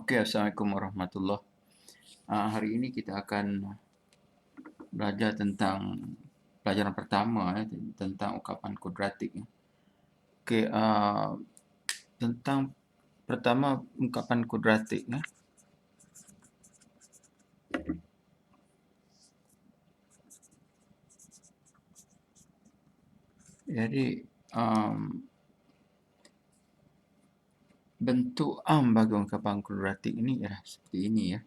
Okey, Assalamualaikum warahmatullahi. Hari ini kita akan belajar tentang pelajaran pertama tentang ukapan kuadratik. Okey, tentang pertama ungkapan kuadratik. Jadi bentuk bagi ungkapan kuadratik ini ialah seperti ini ya.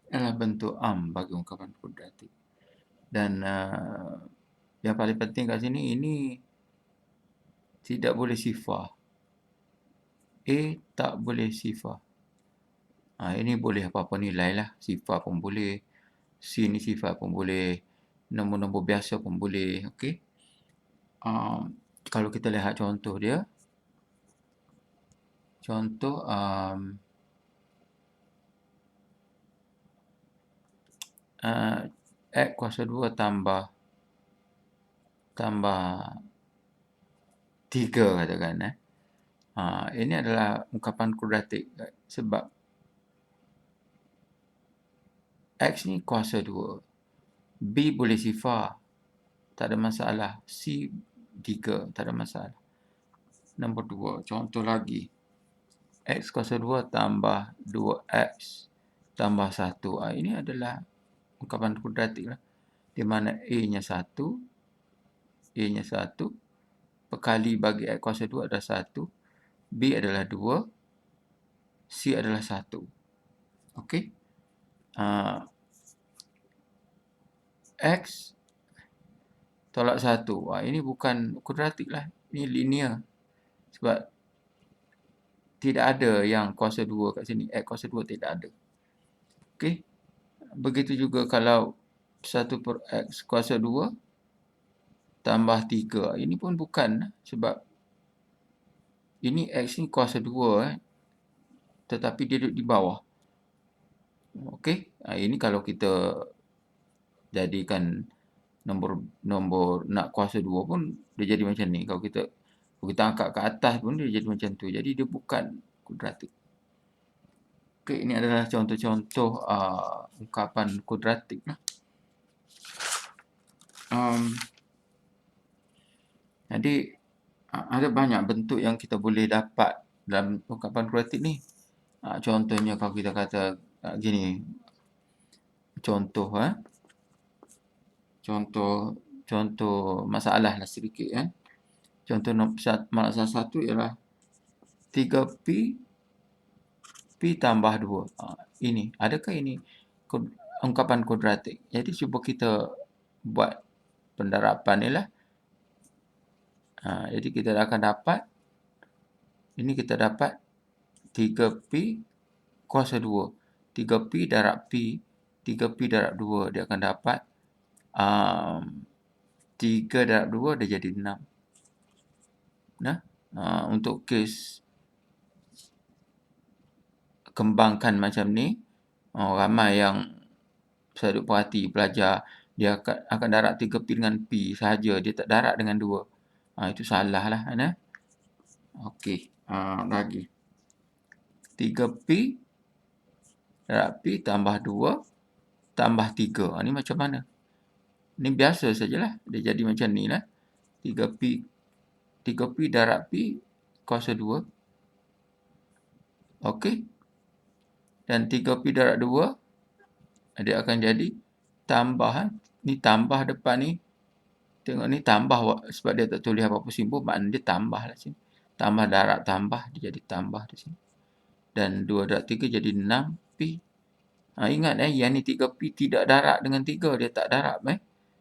Ialah bentuk bagi ungkapan kuadratik. Dan yang paling penting kat sini, ini tidak boleh sifar. A tak boleh sifar. Ini boleh apa-apa nilai lah. Sifar pun boleh. C ni sifar pun boleh. Nombor-nombor biasa pun boleh. Okey. Kalau kita lihat contoh dia. Contoh X kuasa 2 tambah 3 katakan. Ini adalah ungkapan kuadratik sebab X ni kuasa 2. B boleh sifar. Tak ada masalah. C 3. Tak ada masalah. Nombor 2. Contoh lagi. X kuasa 2 tambah 2X tambah 1. Ini adalah ungkapan kuadratik lah. Di mana A-nya 1. A-nya 1. Perkali bagi X kuasa 2 adalah 1. B adalah 2. C adalah 1. Okey. X tolak 1. Ini bukan kuadratik lah. Ini linear. Sebab tidak ada yang kuasa 2 kat sini. X kuasa 2 tidak ada. Okey. Begitu juga kalau 1 per X kuasa 2 tambah 3. Ini pun bukan. Sebab ini X ni kuasa 2. Tetapi dia duduk di bawah. Okey. Ini kalau kita jadikan nombor nak kuasa 2 pun dia jadi macam ni. Kalau kita angkat ke atas pun dia jadi macam tu. Jadi dia bukan kuadratik. Okey, ini adalah contoh-contoh ungkapan kuadratik lah. Jadi ada banyak bentuk yang kita boleh dapat dalam ungkapan kuadratik ni. Contohnya kalau kita kata gini. Contoh masalah lah sedikit kan. Contoh masalah 1 ialah 3P tambah 2. Ini. Adakah ini ungkapan kuadratik? Jadi cuba kita buat pendarapan ni lah. Jadi kita akan dapat. Ini kita dapat 3P kuasa 2. 3P darab P. 3P darab 2. Dia akan dapat 3 darab 2 dia jadi 6. Untuk kes kembangkan macam ni, ramai yang saya duk perhati pelajar, dia akan darab 3P dengan P sahaja, dia tak darab dengan 2. Itu salah lah. Okey, lagi 3P darab P tambah 2 tambah 3. Ni macam mana? Ni biasa sajalah. Dia jadi macam ni lah. 3P darab P kuasa 2. Okey. Dan 3P darab 2 dia akan jadi tambah. Ni tambah depan ni. Tengok ni tambah sebab dia tak tulis apa-apa simbol, maknanya dia tambah lah sini. Tambah darab tambah, dia jadi tambah di sini. Dan 2 darab 3 jadi 6P. Ingat yang ni 3P tidak darab dengan 3, dia tak darab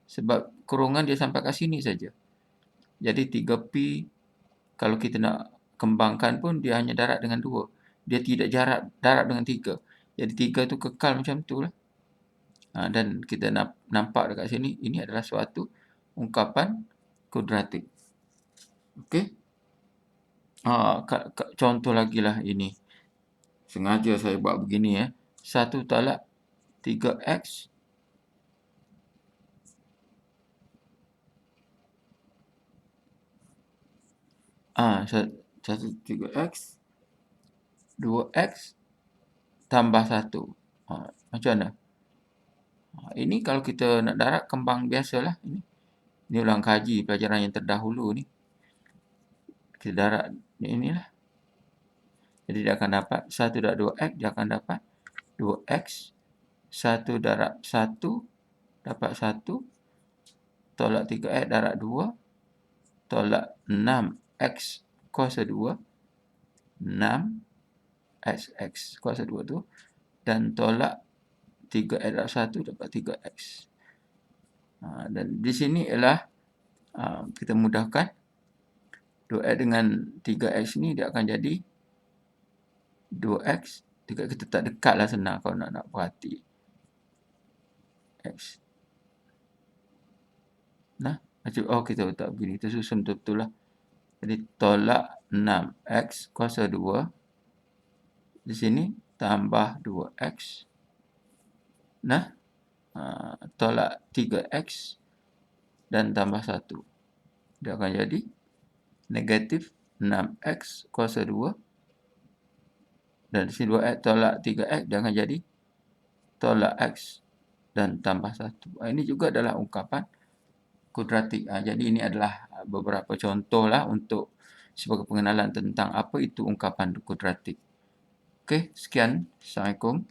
sebab kurungan dia sampai kat sini saja. Jadi 3P kalau kita nak kembangkan pun dia hanya darab dengan 2. Dia tidak darab dengan 3. Jadi 3 tu kekal macam tu lah. Dan kita nampak dekat sini, ini adalah suatu ungkapan kuadratik. Okey. Contoh lagi lah ini. Sengaja saya buat begini 1 tolak 3X 1 3x 2x tambah 1. Macam mana? Ini kalau kita nak darab kembang biasalah ini. Ini ulang kaji pelajaran yang terdahulu ni. Kita darab inilah. Jadi dia akan dapat 1 darab 2x, dia akan dapat 2x. 1 darab 1 dapat 1. Tolak 3x darab 2. Tolak 6x kuasa 2. 6x kuasa 2 tu. Dan tolak 3x darab 1 dapat 3x. Dan di sini ialah kita mudahkan 2x dengan 3x ni dia akan jadi 2x. 3x kita tak dekat lah, senang kalau nak perhati. X. Kita letak begini, kita susun betul-betul lah. Jadi tolak 6x kuasa 2. Di sini tambah 2x. Tolak 3x dan tambah 1. Dia akan jadi negatif 6x kuasa 2. Dan di sini 2x tolak 3x, dia akan jadi tolak x dan tambah 1. Ini juga adalah ungkapan kuadratik. Jadi ini adalah beberapa contoh lah untuk sebagai pengenalan tentang apa itu ungkapan kuadratik. Okey, sekian. Assalamualaikum.